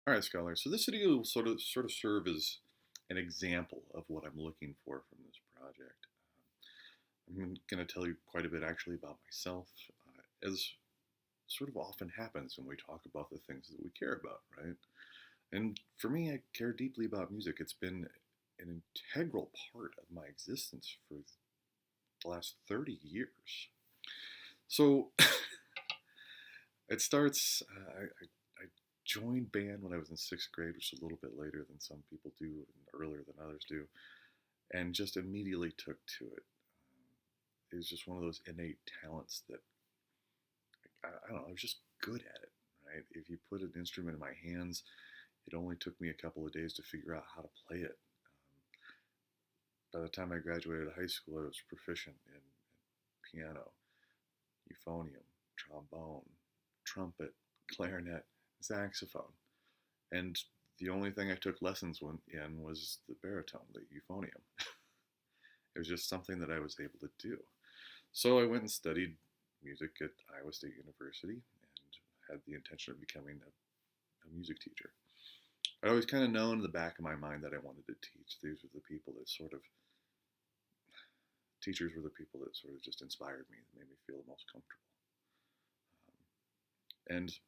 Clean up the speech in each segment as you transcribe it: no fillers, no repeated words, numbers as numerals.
All right, Scholar. So this video will sort of serve as an example of what I'm looking for from this project. I'm going to tell you quite a bit actually about myself, as sort of often happens when we talk about the things that we care about, right? And for me, I care deeply about music. It's been an integral part of my existence for the last 30 years. So it starts, I joined band when I was in sixth grade, which is a little bit later than some people do and earlier than others do, and just immediately took to it. It was just one of those innate talents that I don't know, I was just good at it, right? If you put an instrument in my hands, it only took me a couple of days to figure out how to play it. By the time I graduated high school, I was proficient in piano, euphonium, trombone, trumpet, clarinet, saxophone. And the only thing I took lessons in was the baritone, the euphonium. It was just something that I was able to do. So I went and studied music at Iowa State University and had the intention of becoming a music teacher. I'd always kind of known in the back of my mind that I wanted to teach. These were the people that sort of, teachers were the people that sort of just inspired me, that made me feel the most comfortable. And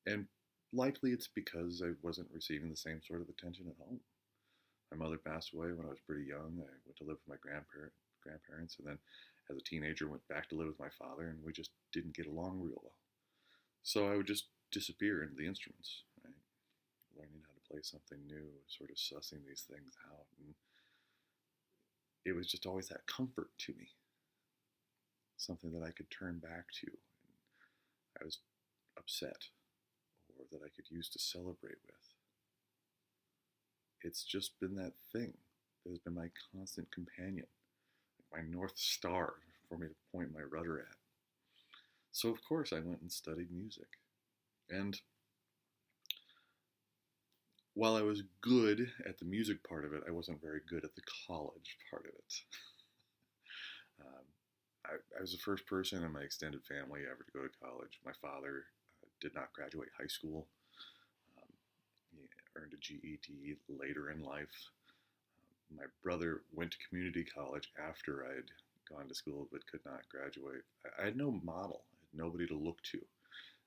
and likely it's because I wasn't receiving the same sort of attention at home. My mother passed away when I was pretty young. I went to live with my grandparents, and then as a teenager went back to live with my father, and we just didn't get along real well. So I would just disappear into the instruments, right? Learning how to play something new, sort of sussing these things out, and it was just always that comfort to me, something that I could turn back to. I was upset, or that I could use to celebrate with. It's just been that thing that has been my constant companion, my North Star for me to point my rudder at. So, of course, I went and studied music. And while I was good at the music part of it, I wasn't very good at the college part of it. um, I was the first person in my extended family ever to go to college. My father did not graduate high school. He earned a GED later in life. My brother went to community college after I'd gone to school but could not graduate. I had no model, I had nobody to look to.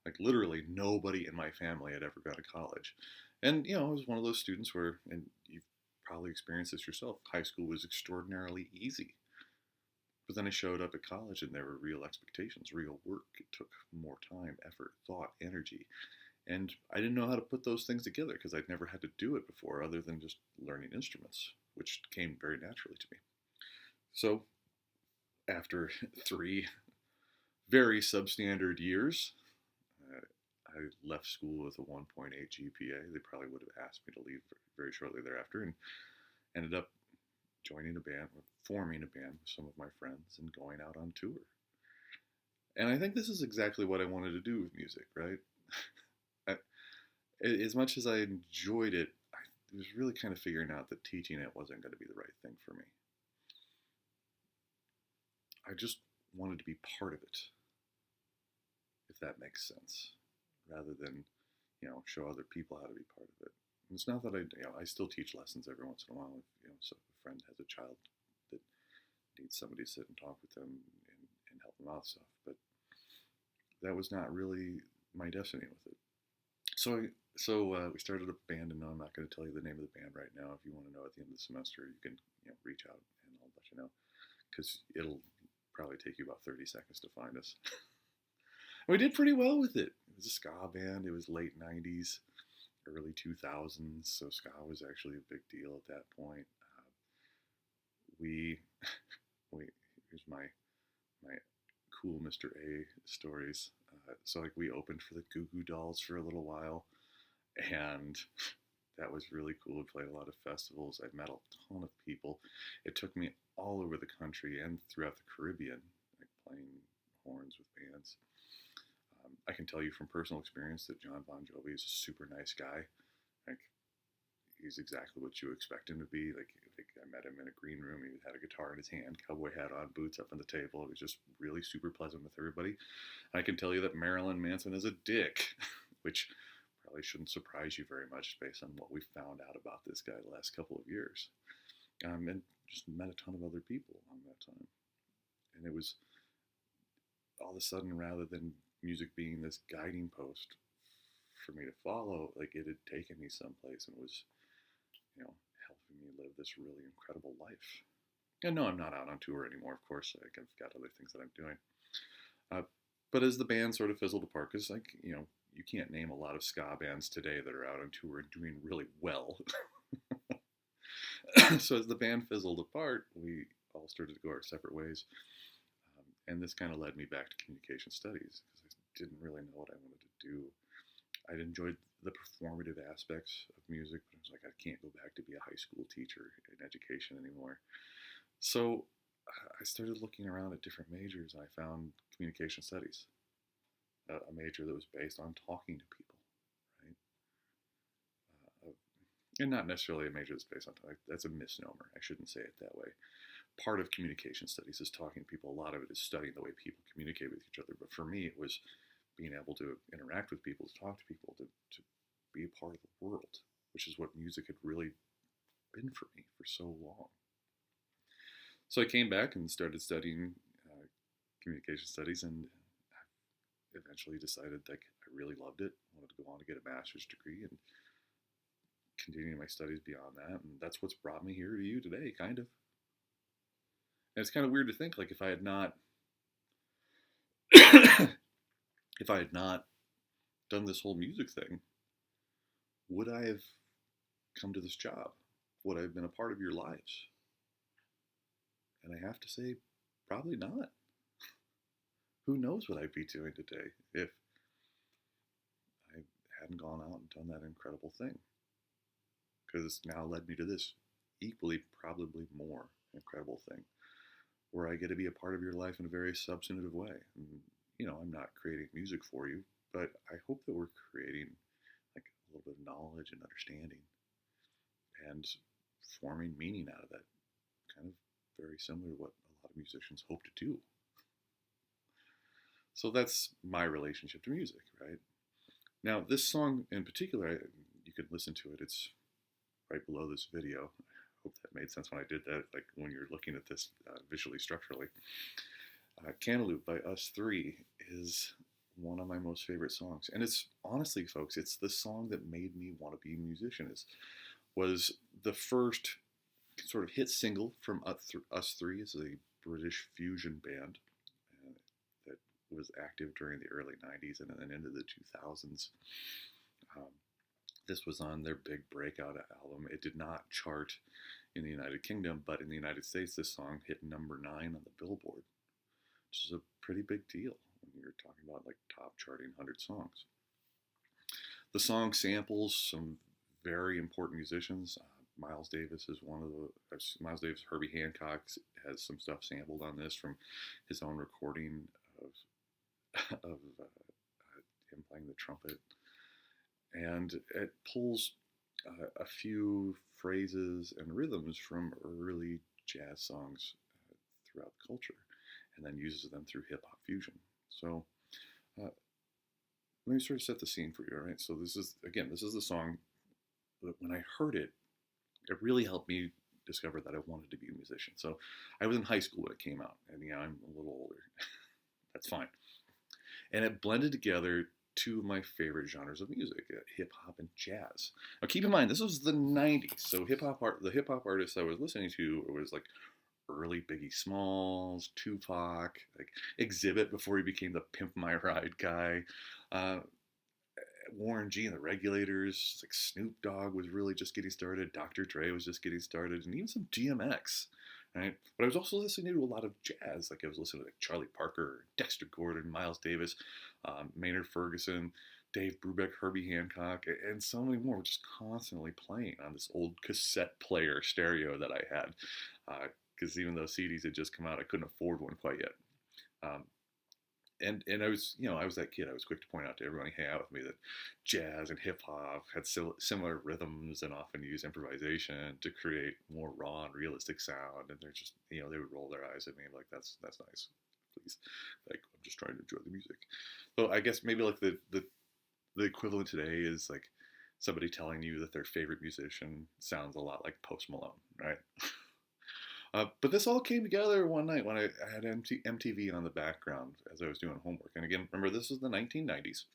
Like literally nobody in my family had ever gone to college. And I was one of those students where, and you've probably experienced this yourself, high school was extraordinarily easy. But then I showed up at college and there were real expectations, real work. It took more time, effort, thought, energy. And I didn't know how to put those things together because I'd never had to do it before other than just learning instruments, which came very naturally to me. So after 3 very substandard years, I left school with a 1.8 GPA. They probably would have asked me to leave very shortly thereafter, and ended up joining a band, or forming a band with some of my friends and going out on tour. And I think this is exactly what I wanted to do with music, right? I, as much as I enjoyed it, I was really kind of figuring out that teaching it wasn't going to be the right thing for me. I just wanted to be part of it, if that makes sense, rather than, show other people how to be part of it. And it's not that I still teach lessons every once in a while. If, so if a friend has a child that needs somebody to sit and talk with them and help them out stuff, but that was not really my destiny with it. So we started a band, and no, I'm not going to tell you the name of the band right now. If you want to know at the end of the semester, you can reach out and I'll let you know, because it'll probably take you about 30 seconds to find us. We did pretty well with it. It was a ska band. It was late 90s, early 2000s, so ska was actually a big deal at that point. We, we here's my cool Mr. A stories. So like we opened for the Goo Goo Dolls for a little while, and that was really cool. We played a lot of festivals. I met a ton of people. It took me all over the country and throughout the Caribbean, like playing horns with bands. I can tell you from personal experience that John Bon Jovi is a super nice guy. Like he's exactly what you expect him to be. Like I met him in a green room. He had a guitar in his hand, cowboy hat on, boots up on the table. It was just really super pleasant with everybody. I can tell you that Marilyn Manson is a dick, which probably shouldn't surprise you very much based on what we found out about this guy the last couple of years. And just met a ton of other people along that time. And it was all of a sudden, rather than music being this guiding post for me to follow, like it had taken me someplace and was, helping me live this really incredible life. And no, I'm not out on tour anymore, of course. I've got other things that I'm doing. But as the band sort of fizzled apart, because you can't name a lot of ska bands today that are out on tour and doing really well. So as the band fizzled apart, we all started to go our separate ways. And this kind of led me back to communication studies because I didn't really know what I wanted to do. I'd enjoyed the performative aspects of music, but I was like, I can't go back to be a high school teacher in education anymore. So I started looking around at different majors, and I found communication studies, a major that was based on talking to people, right? And not necessarily a major that's based on talking. That's a misnomer. I shouldn't say it that way. Part of communication studies is talking to people. A lot of it is studying the way people communicate with each other. But for me, it was being able to interact with people, to talk to people, to be a part of the world, which is what music had really been for me for so long. So I came back and started studying communication studies, and eventually decided that I really loved it. I wanted to go on to get a master's degree and continue my studies beyond that. And that's what's brought me here to you today, kind of. And it's kind of weird to think, like, if I had not done this whole music thing, would I have come to this job? Would I have been a part of your lives? And I have to say, probably not. Who knows what I'd be doing today if I hadn't gone out and done that incredible thing? Because it's now led me to this equally, probably more incredible thing, where I get to be a part of your life in a very substantive way. And, I'm not creating music for you, but I hope that we're creating like a little bit of knowledge and understanding and forming meaning out of that. Kind of very similar to what a lot of musicians hope to do. So that's my relationship to music, right? Now, this song in particular, you can listen to it. It's right below this video. I hope that made sense when I did that, like when you're looking at this visually, structurally. Cantaloupe by Us Three is one of my most favorite songs. And it's, honestly, folks, it's the song that made me want to be a musician. Was the first sort of hit single from Us Three. Is a British fusion band that was active during the early 90s and then into the 2000s. This was on their big breakout album. It did not chart in the United Kingdom, but in the United States, this song hit number 9 on the Billboard, which is a pretty big deal when you're talking about like top charting 100 songs. The song samples some very important musicians. Miles Davis is one of the, Miles Davis, Herbie Hancock has some stuff sampled on this from his own recording of him playing the trumpet. And it pulls a few phrases and rhythms from early jazz songs throughout the culture, and then uses them through hip-hop fusion. So let me sort of set the scene for you, all right? So this is the song that when I heard it, it really helped me discover that I wanted to be a musician. So I was in high school when it came out, and I'm a little older. That's fine. And it blended together two of my favorite genres of music, hip hop and jazz. Now keep in mind, this was the 90s, so the hip hop artists I was listening to was like early Biggie Smalls, Tupac, like Exhibit before he became the Pimp My Ride guy, Warren G and the Regulators, like Snoop Dogg was really just getting started, Dr. Dre was just getting started, and even some DMX. Right? But I was also listening to a lot of jazz. Like I was listening to like Charlie Parker, Dexter Gordon, Miles Davis, Maynard Ferguson, Dave Brubeck, Herbie Hancock, and so many more, just constantly playing on this old cassette player stereo that I had. Because even though CDs had just come out, I couldn't afford one quite yet. And I was, I was that kid. I was quick to point out to everyone who hang out with me that jazz and hip hop had similar rhythms and often use improvisation to create more raw and realistic sound. And they're just, they would roll their eyes at me like, that's nice, please. Like, I'm just trying to enjoy the music. So I guess maybe like the the equivalent today is like somebody telling you that their favorite musician sounds a lot like Post Malone, right? But this all came together one night when I had MTV on the background as I was doing homework. And again, remember, this is the 1990s.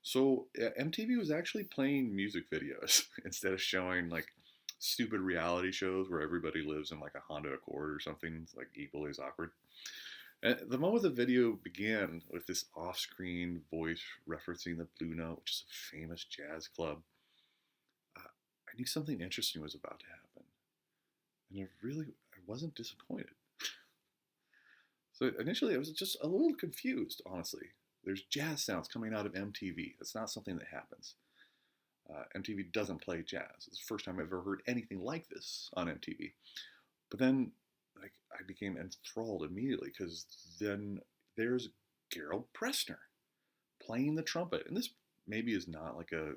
So MTV was actually playing music videos instead of showing like stupid reality shows where everybody lives in like a Honda Accord or something. It's like equally as awkward. And the moment the video began with this off-screen voice referencing the Blue Note, which is a famous jazz club, I knew something interesting was about to happen, and I wasn't disappointed. So initially, I was just a little confused, honestly. There's jazz sounds coming out of MTV. That's not something that happens. MTV doesn't play jazz. It's the first time I've ever heard anything like this on MTV. But then, like, I became enthralled immediately because then there's Gerald Pressner playing the trumpet, and this maybe is not like a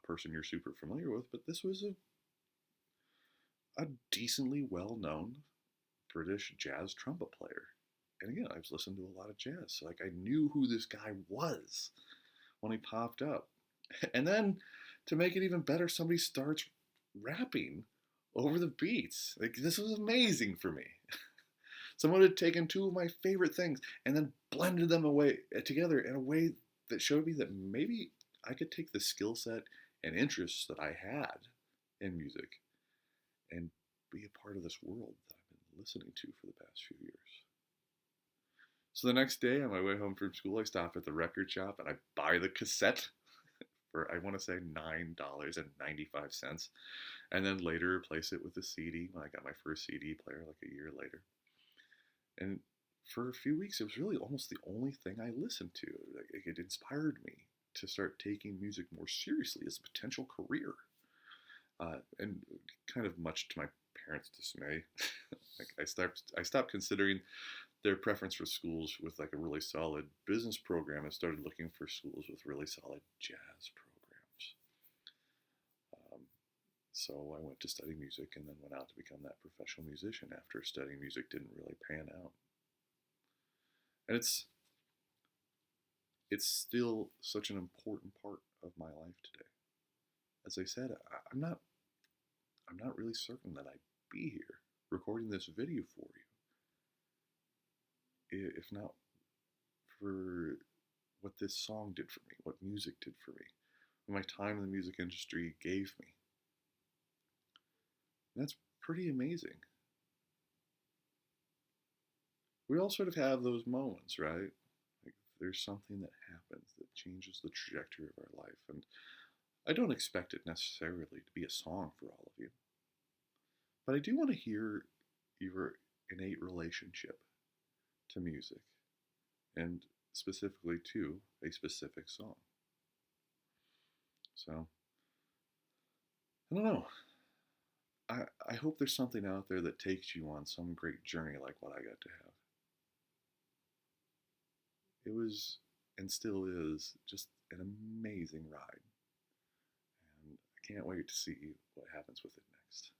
person you're super familiar with, but this was a decently well-known British jazz trumpet player. And again, I've listened to a lot of jazz, so like I knew who this guy was when he popped up. And then to make it even better, somebody starts rapping over the beats. Like this was amazing for me. Someone had taken two of my favorite things and then blended them away together in a way that showed me that maybe I could take the skill set and interests that I had in music and be a part of this world that I've been listening to for the past few years. So the next day on my way home from school, I stop at the record shop and I buy the cassette for, I want to say, $9.95. And then later replace it with a CD when I got my first CD player like a year later. And for a few weeks, it was really almost the only thing I listened to. Like, it inspired me to start taking music more seriously as a potential career. And kind of much to my parents' dismay, like I stopped considering their preference for schools with like a really solid business program and started looking for schools with really solid jazz programs. So I went to study music and then went out to become that professional musician after studying music didn't really pan out. And it's still such an important part of my life today. As I said, I'm not really certain that I'd be here recording this video for you if not for what this song did for me, what music did for me, what my time in the music industry gave me. And that's pretty amazing. We all sort of have those moments, right? Like there's something that happens that changes the trajectory of our life. And I don't expect it necessarily to be a song for all of you. But I do want to hear your innate relationship to music and specifically to a specific song. So, I don't know. I hope there's something out there that takes you on some great journey like what I got to have. It was and still is just an amazing ride. And I can't wait to see what happens with it next.